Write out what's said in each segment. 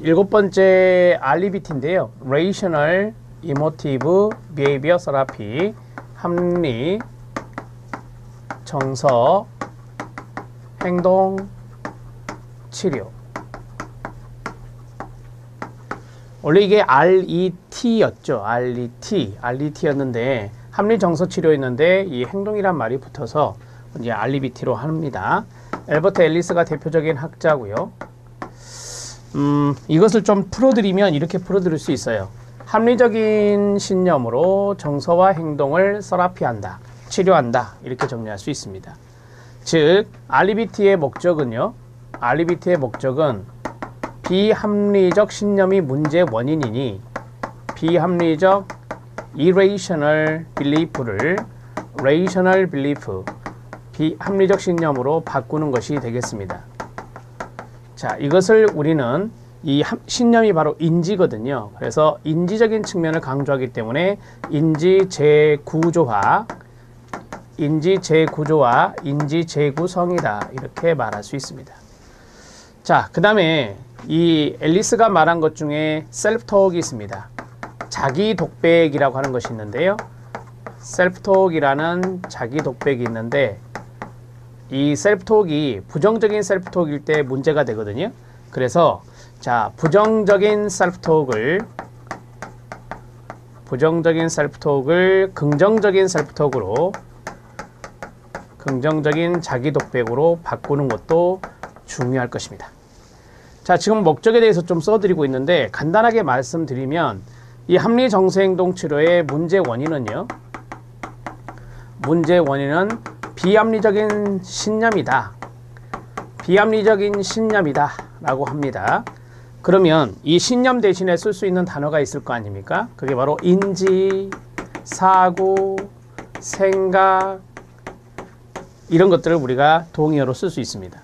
일곱 번째 REBT인데요. Rational Emotive Behavior Therapy, 합리, 정서, 행동, 치료. 원래 이게 RET였죠. RET였는데 합리 정서 치료였는데 이 행동이란 말이 붙어서 이제 REBT로 합니다. 엘버트 앨리스가 대표적인 학자고요. 이것을 좀 풀어드리면 이렇게 풀어드릴 수 있어요. 합리적인 신념으로 정서와 행동을 서라피한다, 치료한다, 이렇게 정리할 수 있습니다. 즉 REBT의 목적은요, REBT의 목적은 비합리적 신념이 문제의 원인이니 비합리적 irrational belief를 rational belief, 비합리적 신념으로 바꾸는 것이 되겠습니다. 자, 이것을 우리는 이 신념이 바로 인지거든요. 그래서 인지적인 측면을 강조하기 때문에 인지 재구조화, 인지 재구성이다, 이렇게 말할 수 있습니다. 자, 그 다음에 이 앨리스가 말한 것 중에 셀프톡이 있습니다. 자기 독백이라고 하는 것이 있는데요. 셀프톡이라는 자기 독백이 있는데 이 셀프톡이 부정적인 셀프톡일 때 문제가 되거든요. 그래서 자, 부정적인 셀프톡을 긍정적인 셀프톡으로, 긍정적인 자기 독백으로 바꾸는 것도 중요할 것입니다. 자, 지금 목적에 대해서 좀 써드리고 있는데 간단하게 말씀드리면 이 합리 정서행동 치료의 문제 원인은요, 문제 원인은 비합리적인 신념이다, 비합리적인 신념이다 라고 합니다. 그러면 이 신념 대신에 쓸 수 있는 단어가 있을 거 아닙니까? 그게 바로 인지, 사고, 생각, 이런 것들을 우리가 동의어로 쓸 수 있습니다.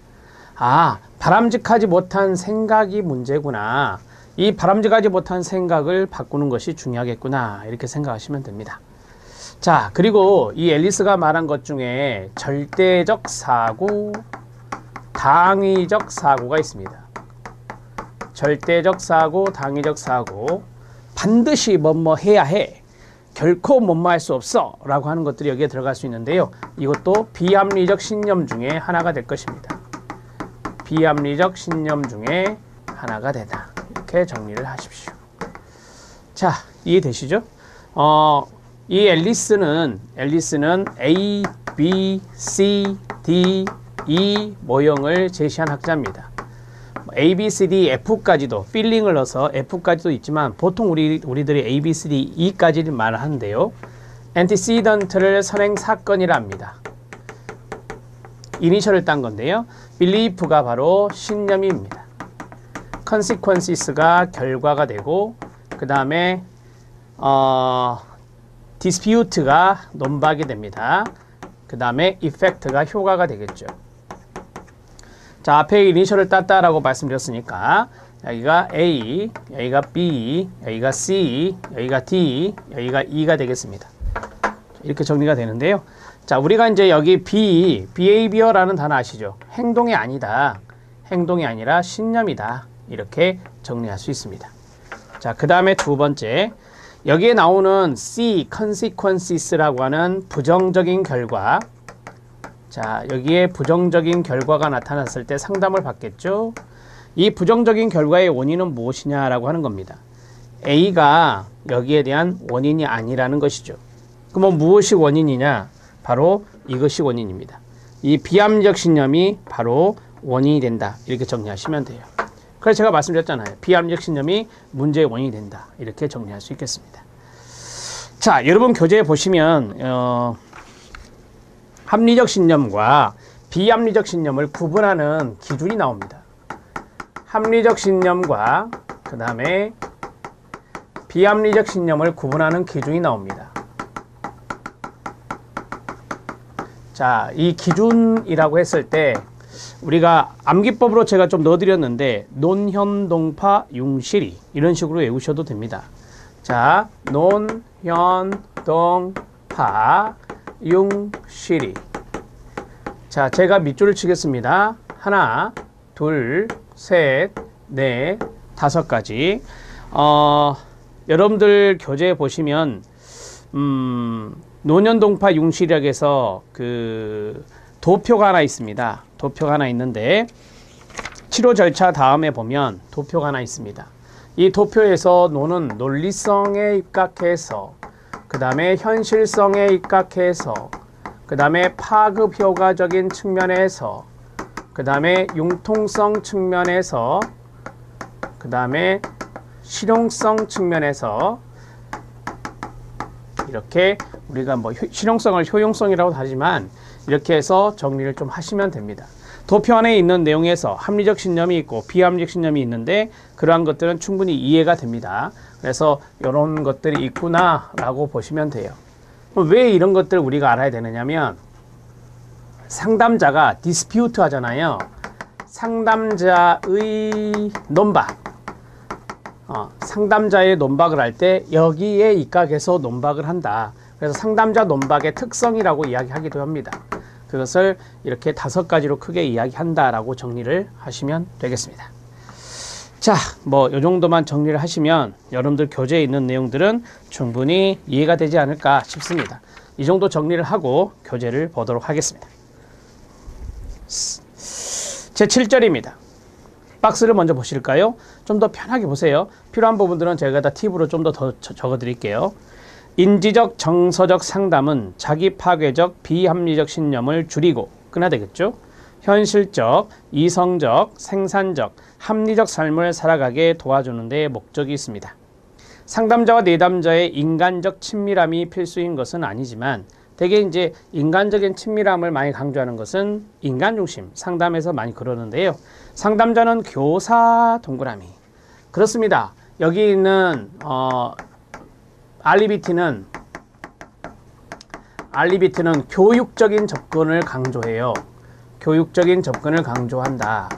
아, 바람직하지 못한 생각이 문제구나, 이 바람직하지 못한 생각을 바꾸는 것이 중요하겠구나, 이렇게 생각하시면 됩니다. 자, 그리고 이 앨리스가 말한 것 중에 절대적 사고, 당위적 사고가 있습니다. 절대적 사고, 당위적 사고, 반드시 뭐뭐 해야 해, 결코 뭐뭐 할 수 없어 라고 하는 것들이 여기에 들어갈 수 있는데요. 이것도 비합리적 신념 중에 하나가 될 것입니다. 비합리적 신념 중에 하나가 되다, 이렇게 정리를 하십시오. 자, 이해되시죠? 이 앨리스는 A, B, C, D, E 모형을 제시한 학자입니다. A, B, C, D, F까지도, 필링을 넣어서 F까지도 있지만 보통 우리들이 A, B, C, D, E까지를 말하는데요. antecedent를 선행 사건이라 합니다. 이니셜을 딴 건데요. belief가 바로 신념입니다. consequences가 결과가 되고, 그 다음에 dispute가 논박이 됩니다. 그 다음에 effect가 효과가 되겠죠. 자, 앞에 이니셜을 땄다라고 말씀드렸으니까 여기가 A, 여기가 B, 여기가 C, 여기가 D, 여기가 E가 되겠습니다. 이렇게 정리가 되는데요. 자, 우리가 이제 여기 behavior라는 단어 아시죠? 행동이 아니다, 행동이 아니라 신념이다, 이렇게 정리할 수 있습니다. 자, 그 다음에 두 번째, 여기에 나오는 C, consequences라고 하는 부정적인 결과. 자, 여기에 부정적인 결과가 나타났을 때 상담을 받겠죠. 이 부정적인 결과의 원인은 무엇이냐라고 하는 겁니다. A가 여기에 대한 원인이 아니라는 것이죠. 그럼 무엇이 원인이냐? 바로 이것이 원인입니다. 이 비합리적 신념이 바로 원인이 된다, 이렇게 정리하시면 돼요. 그래서 제가 말씀드렸잖아요. 비합리적 신념이 문제의 원인이 된다, 이렇게 정리할 수 있겠습니다. 자, 여러분 교재에 보시면 합리적 신념과 비합리적 신념을 구분하는 기준이 나옵니다. 합리적 신념과 그 다음에 비합리적 신념을 구분하는 기준이 나옵니다. 자, 이 기준이라고 했을 때 우리가 암기법으로 제가 좀 넣어드렸는데 논현동파 융실이, 이런 식으로 외우셔도 됩니다. 자, 논현동파 융실이. 자, 제가 밑줄을 치겠습니다. 하나, 둘, 셋, 넷, 5가지. 여러분들 교재 보시면 노년동파 융시력에서 그 도표가 하나 있습니다. 도표가 하나 있는데 치료 절차 다음에 보면 도표가 하나 있습니다. 이 도표에서 노는 논리성에 입각해서, 그 다음에 현실성에 입각해서, 그 다음에 파급 효과적인 측면에서, 그 다음에 융통성 측면에서, 그 다음에 실용성 측면에서, 이렇게 우리가 뭐 실용성을 효용성이라고 하지만 이렇게 해서 정리를 좀 하시면 됩니다. 도표 안에 있는 내용에서 합리적 신념이 있고 비합리적 신념이 있는데 그러한 것들은 충분히 이해가 됩니다. 그래서 이런 것들이 있구나 라고 보시면 돼요. 왜 이런 것들을 우리가 알아야 되느냐면, 상담자가 디스퓨트 하잖아요. 상담자의 논박, 상담자의 논박을 할 때 여기에 입각해서 논박을 한다. 그래서 상담자 논박의 특성이라고 이야기하기도 합니다. 그것을 이렇게 5가지로 크게 이야기한다라고 정리를 하시면 되겠습니다. 자, 뭐 이 정도만 정리를 하시면 여러분들 교재에 있는 내용들은 충분히 이해가 되지 않을까 싶습니다. 이 정도 정리를 하고 교재를 보도록 하겠습니다. 제 7절입니다. 박스를 먼저 보실까요? 좀 더 편하게 보세요. 필요한 부분들은 제가 다 팁으로 좀 더 적어 드릴게요. 인지적 정서적 상담은 자기 파괴적 비합리적 신념을 줄이고 끊어야 되겠죠. 현실적, 이성적, 생산적, 합리적 삶을 살아가게 도와주는 데 목적이 있습니다. 상담자와 내담자의 인간적 친밀함이 필수인 것은 아니지만 대개 이제 인간적인 친밀함을 많이 강조하는 것은 인간 중심 상담에서 많이 그러는데요. 상담자는 교사 동그라미. 그렇습니다. 여기 있는 알리비티는 교육적인 접근을 강조해요. 교육적인 접근을 강조한다.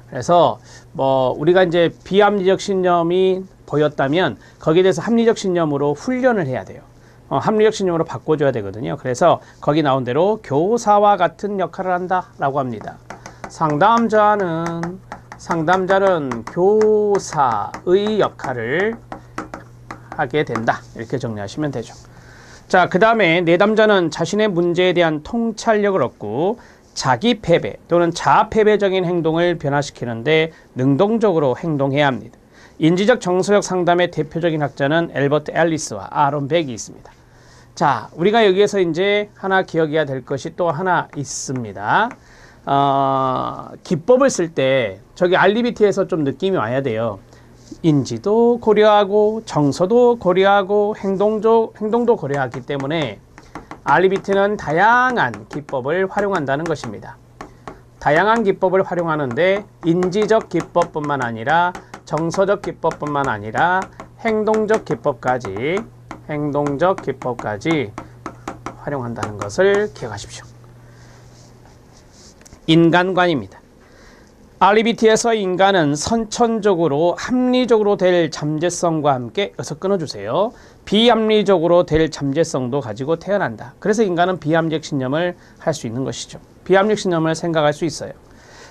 그래서 뭐 우리가 이제 비합리적 신념이 보였다면 거기에 대해서 합리적 신념으로 훈련을 해야 돼요. 합리적 신념으로 바꿔줘야 되거든요. 그래서 거기 나온 대로 교사와 같은 역할을 한다라고 합니다. 상담자는 교사의 역할을 하게 된다. 이렇게 정리하시면 되죠. 자, 그 다음에 내담자는 자신의 문제에 대한 통찰력을 얻고 자기 패배 또는 자패배적인 행동을 변화시키는데 능동적으로 행동해야 합니다. 인지적 정서적 상담의 대표적인 학자는 엘버트 앨리스와 아론 백이 있습니다. 자, 우리가 여기에서 이제 하나 기억해야 될 것이 또 하나 있습니다. 기법을 쓸 때 저기 알리비티에서 좀 느낌이 와야 돼요. 인지도 고려하고 정서도 고려하고 행동도 고려하기 때문에 알리비티는 다양한 기법을 활용한다는 것입니다. 다양한 기법을 활용하는데 인지적 기법뿐만 아니라 정서적 기법뿐만 아니라 행동적 기법까지 활용한다는 것을 기억하십시오. 인간관입니다. 알리비티에서 인간은 선천적으로 합리적으로 될 잠재성과 함께, 여기서 끊어주세요. 비합리적으로 될 잠재성도 가지고 태어난다. 그래서 인간은 비합리적 신념을 할 수 있는 것이죠. 비합리적 신념을 생각할 수 있어요.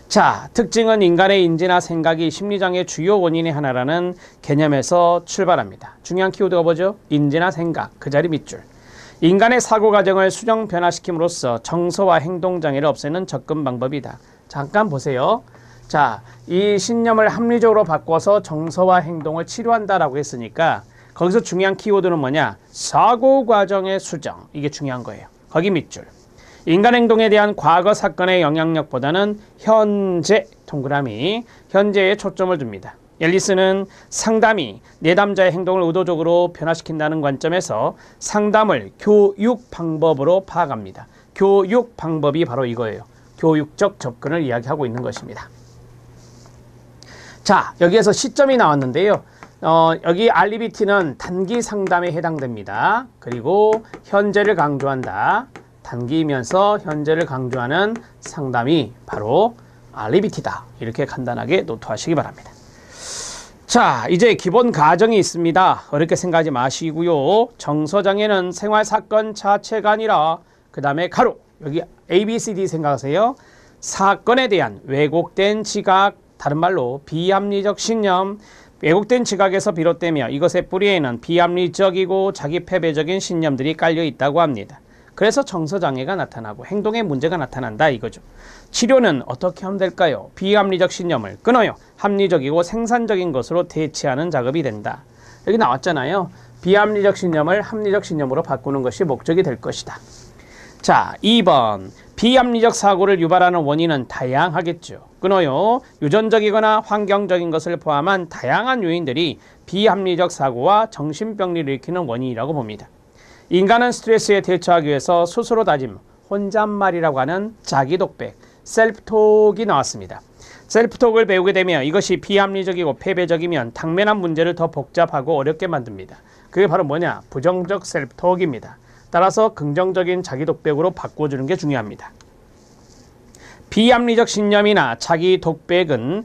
자, 특징은 인간의 인지나 생각이 심리장애의 주요 원인의 하나라는 개념에서 출발합니다. 중요한 키워드가 뭐죠? 인지나 생각, 그 자리 밑줄. 인간의 사고 과정을 수정 변화시킴으로써 정서와 행동장애를 없애는 접근 방법이다. 잠깐 보세요. 자, 이 신념을 합리적으로 바꿔서 정서와 행동을 치료한다라고 했으니까 거기서 중요한 키워드는 뭐냐? 사고 과정의 수정. 이게 중요한 거예요. 거기 밑줄. 인간 행동에 대한 과거 사건의 영향력보다는 현재, 동그라미, 현재에 초점을 둡니다. 앨리스는 상담이 내담자의 행동을 의도적으로 변화시킨다는 관점에서 상담을 교육 방법으로 파악합니다. 교육 방법이 바로 이거예요. 교육적 접근을 이야기하고 있는 것입니다. 자, 여기에서 시점이 나왔는데요. 여기 알리비티는 단기 상담에 해당됩니다. 그리고 현재를 강조한다. 단기이면서 현재를 강조하는 상담이 바로 알리비티다. 이렇게 간단하게 노트하시기 바랍니다. 자, 이제 기본 가정이 있습니다. 어렵게 생각하지 마시고요. 정서장애는 생활사건 자체가 아니라 그 다음에 가로, 여기 ABCD 생각하세요. 사건에 대한 왜곡된 지각, 다른 말로 비합리적 신념, 왜곡된 지각에서 비롯되며 이것의 뿌리에는 비합리적이고 자기 패배적인 신념들이 깔려 있다고 합니다. 그래서 정서장애가 나타나고 행동에 문제가 나타난다 이거죠. 치료는 어떻게 하면 될까요? 비합리적 신념을 끊어요. 합리적이고 생산적인 것으로 대체하는 작업이 된다. 여기 나왔잖아요. 비합리적 신념을 합리적 신념으로 바꾸는 것이 목적이 될 것이다. 자, 2번. 비합리적 사고를 유발하는 원인은 다양하겠죠. 끊어요. 유전적이거나 환경적인 것을 포함한 다양한 요인들이 비합리적 사고와 정신병리를 일으키는 원인이라고 봅니다. 인간은 스트레스에 대처하기 위해서 스스로 다짐, 혼잣말이라고 하는 자기독백, 셀프톡이 나왔습니다. 셀프톡을 배우게 되면 이것이 비합리적이고 패배적이면 당면한 문제를 더 복잡하고 어렵게 만듭니다. 그게 바로 뭐냐? 부정적 셀프톡입니다. 따라서 긍정적인 자기독백으로 바꿔주는 게 중요합니다. 비합리적 신념이나 자기독백은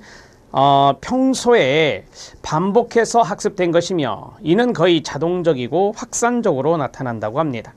평소에 반복해서 학습된 것이며 이는 거의 자동적이고 확산적으로 나타난다고 합니다.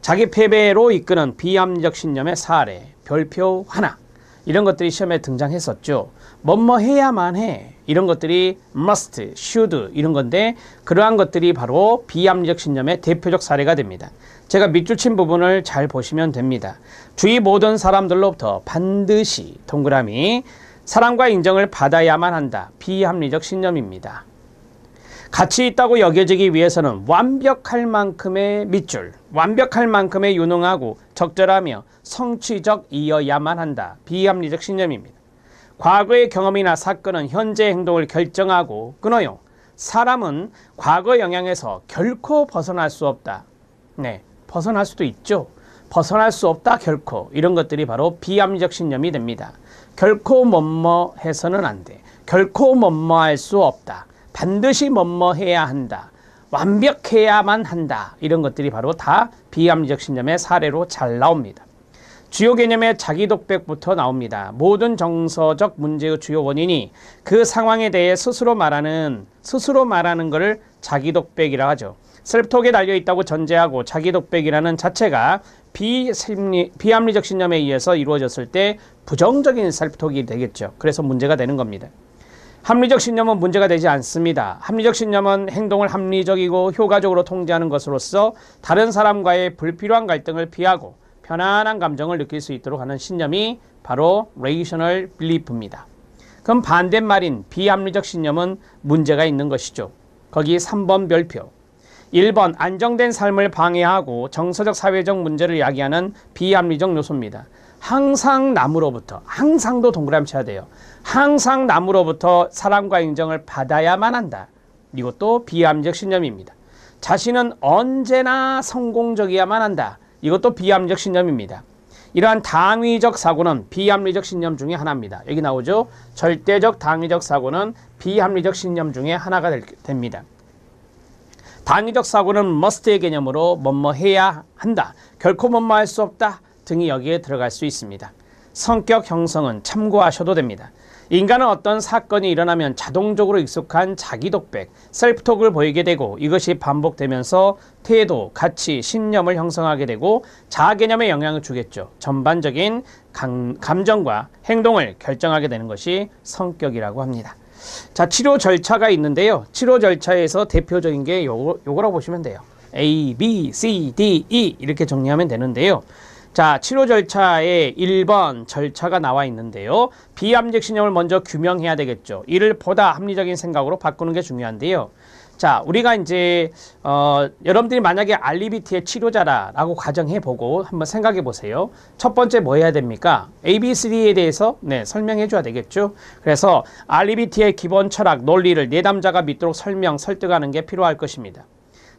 자기 패배로 이끄는 비합리적 신념의 사례, 별표 하나 이런 것들이 시험에 등장했었죠. 뭐뭐 해야만 해 이런 것들이 must, should 이런 건데 그러한 것들이 바로 비합리적 신념의 대표적 사례가 됩니다. 제가 밑줄 친 부분을 잘 보시면 됩니다. 주위 모든 사람들로부터 반드시 동그라미 사랑과 인정을 받아야만 한다. 비합리적 신념입니다. 가치 있다고 여겨지기 위해서는 완벽할 만큼의 밑줄, 완벽할 만큼의 유능하고 적절하며 성취적이어야만 한다. 비합리적 신념입니다. 과거의 경험이나 사건은 현재의 행동을 결정하고 끊어요. 사람은 과거 영향에서 결코 벗어날 수 없다. 네, 벗어날 수도 있죠. 벗어날 수 없다 결코. 이런 것들이 바로 비합리적 신념이 됩니다. 결코 뭐뭐 해서는 안 돼. 결코 뭐뭐 할 수 없다. 반드시 뭐뭐 해야 한다. 완벽해야만 한다. 이런 것들이 바로 다 비합리적 신념의 사례로 잘 나옵니다. 주요 개념의 자기독백부터 나옵니다. 모든 정서적 문제의 주요 원인이 그 상황에 대해 스스로 말하는 것을 자기독백이라 하죠. 셀프톡에 달려있다고 전제하고 자기독백이라는 자체가 비합리적 신념에 의해서 이루어졌을 때 부정적인 셀프톡이 되겠죠. 그래서 문제가 되는 겁니다. 합리적 신념은 문제가 되지 않습니다. 합리적 신념은 행동을 합리적이고 효과적으로 통제하는 것으로서 다른 사람과의 불필요한 갈등을 피하고 편안한 감정을 느낄 수 있도록 하는 신념이 바로 Rational Belief입니다. 그럼 반대말인 비합리적 신념은 문제가 있는 것이죠. 거기 3번 별표. 1번 안정된 삶을 방해하고 정서적 사회적 문제를 야기하는 비합리적 요소입니다. 항상 남으로부터, 항상도 동그라미 쳐야 돼요. 항상 남으로부터 사랑과 인정을 받아야만 한다. 이것도 비합리적 신념입니다. 자신은 언제나 성공적이어야만 한다. 이것도 비합리적 신념입니다. 이러한 당위적 사고는 비합리적 신념 중에 하나입니다. 여기 나오죠. 절대적 당위적 사고는 비합리적 신념 중에 하나가 됩니다. 당위적 사고는 must의 개념으로 뭐뭐 해야 한다. 결코 뭐뭐 할 수 없다. 등이 여기에 들어갈 수 있습니다. 성격 형성은 참고하셔도 됩니다. 인간은 어떤 사건이 일어나면 자동적으로 익숙한 자기독백, 셀프톡을 보이게 되고 이것이 반복되면서 태도, 가치, 신념을 형성하게 되고 자아개념에 영향을 주겠죠. 전반적인 감정과 행동을 결정하게 되는 것이 성격이라고 합니다. 자, 치료 절차가 있는데요. 치료 절차에서 대표적인 게 요거라고 보시면 돼요. A, B, C, D, E 이렇게 정리하면 되는데요. 자, 치료 절차에 1번 절차가 나와 있는데요. 비합리적 신념을 먼저 규명해야 되겠죠. 이를 보다 합리적인 생각으로 바꾸는 게 중요한데요. 자, 우리가 이제 여러분들이 만약에 RBT의 치료자라고 가정해보고 한번 생각해 보세요. 첫 번째 뭐 해야 됩니까? ABCD에 대해서 설명해 줘야 되겠죠. 그래서 RBT의 기본 철학, 논리를 내담자가 믿도록 설득하는 게 필요할 것입니다.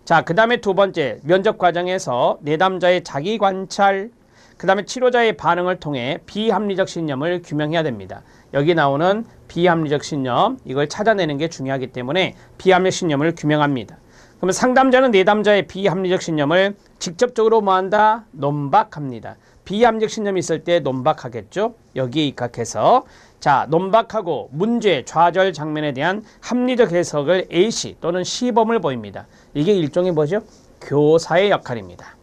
자, 그 다음에 두 번째, 면접 과정에서 내담자의 자기 관찰, 그 다음에 치료자의 반응을 통해 비합리적 신념을 규명해야 됩니다. 여기 나오는 비합리적 신념, 이걸 찾아내는 게 중요하기 때문에 비합리적 신념을 규명합니다. 그러면 상담자는 내담자의 비합리적 신념을 직접적으로 뭐한다? 논박합니다. 비합리적 신념이 있을 때 논박하겠죠? 여기에 입각해서 자, 논박하고 문제, 좌절 장면에 대한 합리적 해석을 A씨 또는 C범을 보입니다. 이게 일종의 뭐죠? 교사의 역할입니다.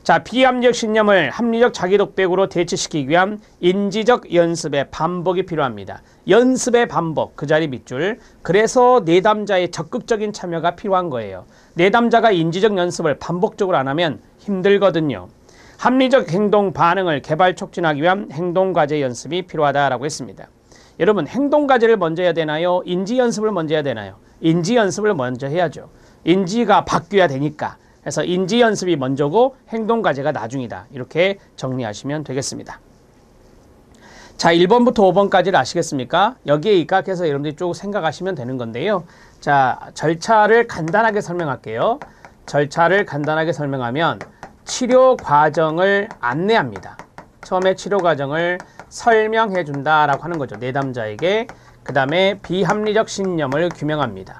자, 비합리적 신념을 합리적 자기독백으로 대체시키기 위한 인지적 연습의 반복이 필요합니다. 연습의 반복, 그 자리 밑줄. 그래서 내담자의 적극적인 참여가 필요한 거예요. 내담자가 인지적 연습을 반복적으로 안 하면 힘들거든요. 합리적 행동 반응을 개발 촉진하기 위한 행동과제 연습이 필요하다라고 했습니다. 여러분, 행동과제를 먼저 해야 되나요? 인지 연습을 먼저 해야 되나요? 인지 연습을 먼저 해야죠. 인지가 바뀌어야 되니까. 그래서 인지 연습이 먼저고 행동과제가 나중이다. 이렇게 정리하시면 되겠습니다. 자, 1번부터 5번까지를 아시겠습니까? 여기에 입각해서 여러분들이 쭉 생각하시면 되는 건데요. 자, 절차를 간단하게 설명할게요. 절차를 간단하게 설명하면 치료 과정을 안내합니다. 처음에 치료 과정을 설명해 준다라고 하는 거죠. 내담자에게. 그 다음에 비합리적 신념을 규명합니다.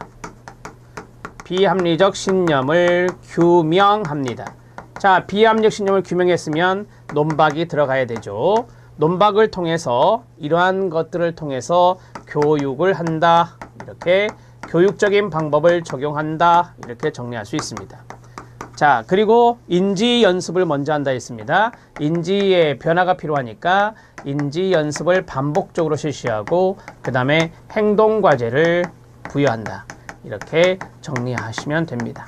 비합리적 신념을 규명합니다. 자, 비합리적 신념을 규명했으면 논박이 들어가야 되죠. 논박을 통해서 이러한 것들을 통해서 교육을 한다. 이렇게 교육적인 방법을 적용한다. 이렇게 정리할 수 있습니다. 자, 그리고 인지 연습을 먼저 한다 했습니다. 인지의 변화가 필요하니까 인지 연습을 반복적으로 실시하고 그 다음에 행동과제를 부여한다. 이렇게 정리하시면 됩니다.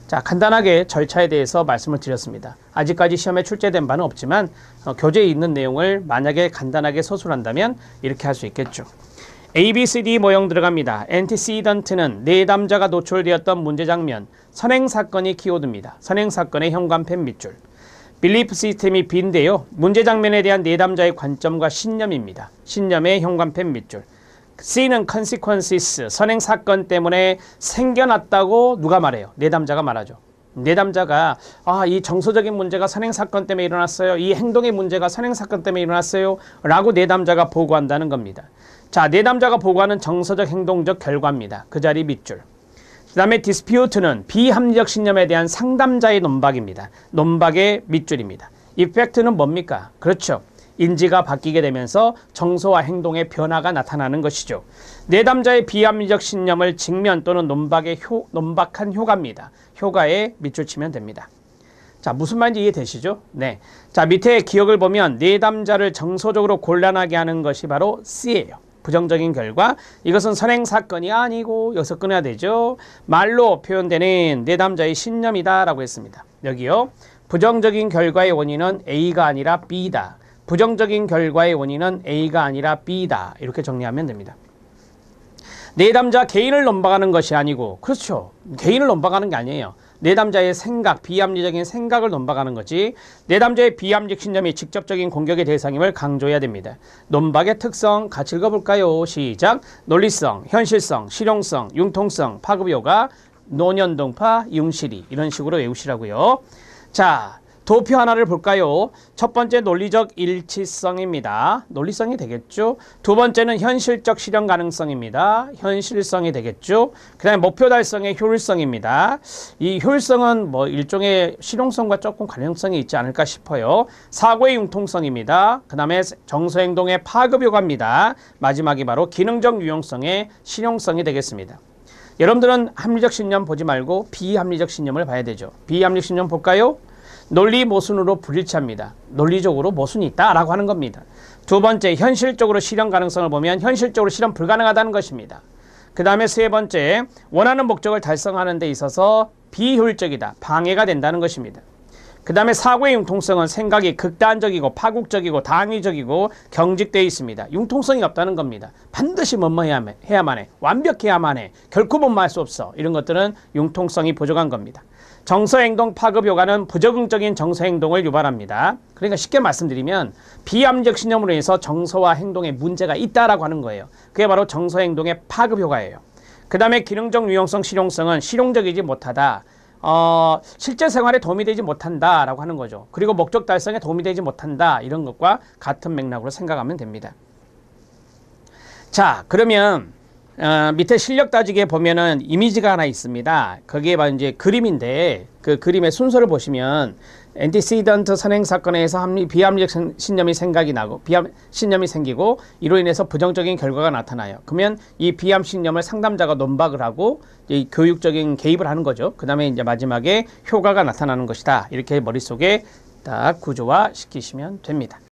자, 간단하게 절차에 대해서 말씀을 드렸습니다. 아직까지 시험에 출제된 바는 없지만 교재에 있는 내용을 만약에 간단하게 서술한다면 이렇게 할 수 있겠죠. A, B, C, D 모형 들어갑니다. antecedent는 내담자가 노출되었던 문제 장면, 선행사건이 키워드입니다. 선행사건의 현관펜 밑줄. belief 시스템이 B인데요. 문제 장면에 대한 내담자의 관점과 신념입니다. 신념의 현관펜 밑줄. C는 consequences, 선행사건 때문에 생겨났다고 누가 말해요? 내담자가 말하죠. 내담자가 이 정서적인 문제가 선행사건 때문에 일어났어요. 이 행동의 문제가 선행사건 때문에 일어났어요. 라고 내담자가 보고한다는 겁니다. 자, 내담자가 보고하는 정서적 행동적 결과입니다. 그 자리 밑줄. 그 다음에 dispute는 비합리적 신념에 대한 상담자의 논박입니다. 논박의 밑줄입니다. effect는 뭡니까? 그렇죠. 인지가 바뀌게 되면서 정서와 행동의 변화가 나타나는 것이죠. 내담자의 비합리적 신념을 직면 또는 논박한 효과입니다. 효과에 밑줄 치면 됩니다. 자, 무슨 말인지 이해되시죠? 네. 자, 밑에 기억을 보면 내담자를 정서적으로 곤란하게 하는 것이 바로 C예요. 부정적인 결과. 이것은 선행사건이 아니고 여기서 끊어야 되죠. 말로 표현되는 내담자의 신념이다 라고 했습니다. 여기요. 부정적인 결과의 원인은 A가 아니라 B다. 부정적인 결과의 원인은 A가 아니라 B다. 이렇게 정리하면 됩니다. 내담자 개인을 논박하는 것이 아니고, 그렇죠. 개인을 논박하는 게 아니에요. 내담자의 생각, 비합리적인 생각을 논박하는 거지. 내담자의 비합리적 신념이 직접적인 공격의 대상임을 강조해야 됩니다. 논박의 특성 같이 읽어볼까요? 시작. 논리성, 현실성, 실용성, 융통성, 파급효과, 논연동파, 융실이 이런 식으로 외우시라고요. 자, 도표 하나를 볼까요? 첫 번째 논리적 일치성입니다. 논리성이 되겠죠. 두 번째는 현실적 실현 가능성입니다. 현실성이 되겠죠. 그 다음에 목표 달성의 효율성입니다. 이 효율성은 뭐 일종의 실용성과 조금 관련성이 있지 않을까 싶어요. 사고의 융통성입니다. 그 다음에 정서행동의 파급 효과입니다. 마지막이 바로 기능적 유용성의 실용성이 되겠습니다. 여러분들은 합리적 신념 보지 말고 비합리적 신념을 봐야 되죠. 비합리적 신념 볼까요? 논리 모순으로 불일치합니다. 논리적으로 모순이 있다라고 하는 겁니다. 두 번째, 현실적으로 실현 가능성을 보면 현실적으로 실현 불가능하다는 것입니다. 그 다음에 세 번째, 원하는 목적을 달성하는 데 있어서 비효율적이다, 방해가 된다는 것입니다. 그 다음에 사고의 융통성은 생각이 극단적이고 파국적이고 당위적이고 경직되어 있습니다. 융통성이 없다는 겁니다. 반드시 해야만 해. 완벽해야만 해. 결코 못마할 수 없어. 이런 것들은 융통성이 부족한 겁니다. 정서행동 파급 효과는 부적응적인 정서행동을 유발합니다. 그러니까 쉽게 말씀드리면 비합리적 신념으로 인해서 정서와 행동에 문제가 있다라고 하는 거예요. 그게 바로 정서행동의 파급 효과예요. 그 다음에 기능적 유용성, 실용성은 실용적이지 못하다. 실제 생활에 도움이 되지 못한다라고 하는 거죠. 그리고 목적 달성에 도움이 되지 못한다. 이런 것과 같은 맥락으로 생각하면 됩니다. 자, 그러면 밑에 실력 따지기에 보면은 이미지가 하나 있습니다. 거기에 바로 이제 그림인데 그 그림의 순서를 보시면 엔티시던트 선행 사건에 의해서 비합리적 신념이 신념이 생기고 이로 인해서 부정적인 결과가 나타나요. 그러면 이 비합 신념을 상담자가 논박을 하고 이 교육적인 개입을 하는 거죠. 그 다음에 이제 마지막에 효과가 나타나는 것이다. 이렇게 머릿속에 딱 구조화 시키시면 됩니다.